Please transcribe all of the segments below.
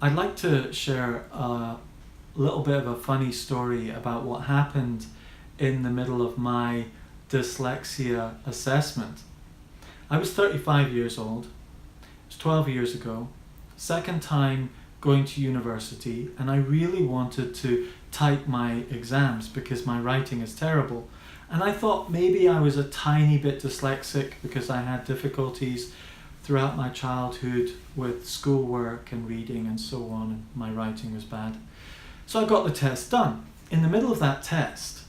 I'd like to share a little bit of a funny story about what happened in the middle of my dyslexia assessment. I was 35 years old, it was 12 years ago, second time going to university, and I really wanted to type my exams because my writing is terrible. And I thought maybe I was a tiny bit dyslexic because I had difficulties throughout my childhood with schoolwork and reading and so on, and my writing was bad. So I got the test done. In the middle of that test,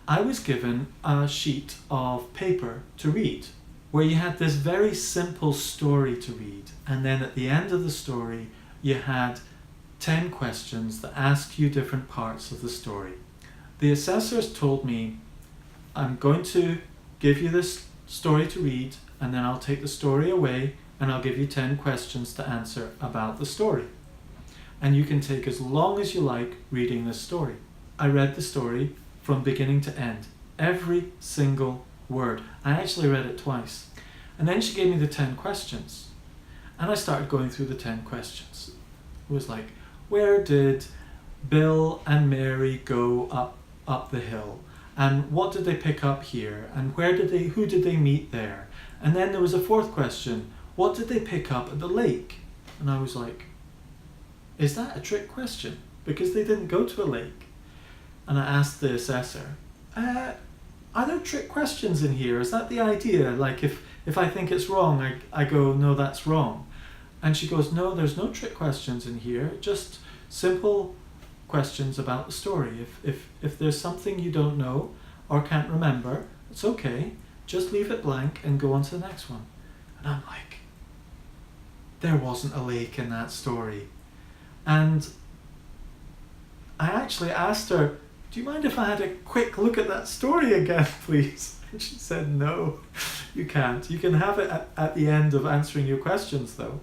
I was given a sheet of paper to read, where you had this very simple story to read, and then at the end of the story you had 10 questions that ask you different parts of the story. The assessors told me, I'm going to give you this story to read, and then I'll take the story away and I'll give you 10 questions to answer about the story. And you can take as long as you like reading this story. I read the story from beginning to end, every single word. I actually read it twice. And then she gave me the 10 questions. And I started going through the 10 questions. It was like, where did Bill and Mary go up the hill? And what did they pick up here? And who did they meet there? And then there was a fourth question. What did they pick up at the lake? And I was like, is that a trick question? Because they didn't go to a lake. And I asked the assessor, are there trick questions in here? Is that the idea? Like if I think it's wrong, I go, no, that's wrong. And she goes, no, there's no trick questions in here. Just simple questions about the story. If there's something you don't know or can't remember, it's okay. Just leave it blank and go on to the next one. And I'm like, there wasn't a lake in that story. And I actually asked her, do you mind if I had a quick look at that story again, please? And she said, no, you can't. You can have it at the end of answering your questions, though.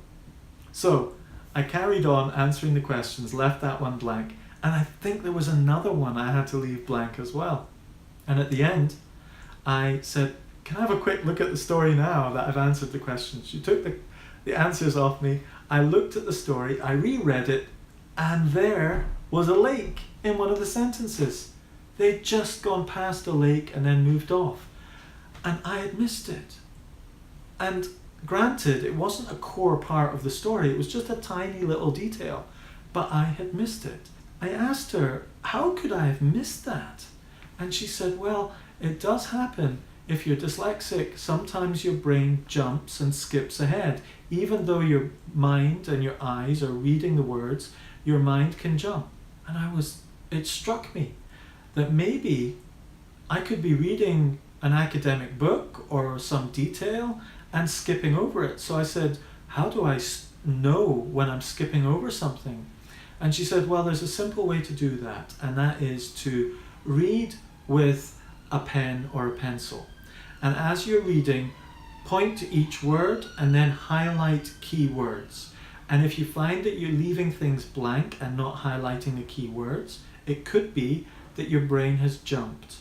So I carried on answering the questions, left that one blank, and I think there was another one I had to leave blank as well. And at the end, I said, can I have a quick look at the story now that I've answered the questions? She took the answers off me. I looked at the story, I reread it, and there was a lake in one of the sentences. They'd just gone past a lake and then moved off. And I had missed it. And granted, it wasn't a core part of the story, it was just a tiny little detail, but I had missed it. I asked her, how could I have missed that? And she said, well, it does happen. If you're dyslexic, sometimes your brain jumps and skips ahead. Even though your mind and your eyes are reading the words, your mind can jump. And it struck me that maybe I could be reading an academic book or some detail and skipping over it. So I said, how do I know when I'm skipping over something? And she said, well, there's a simple way to do that, and that is to read with a pen or a pencil. And as you're reading, point to each word and then highlight key words. And if you find that you're leaving things blank and not highlighting the key words, it could be that your brain has jumped.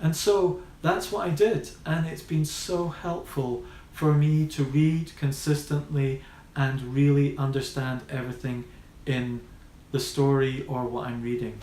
And so that's what I did, and it's been so helpful for me to read consistently and really understand everything in the story or what I'm reading.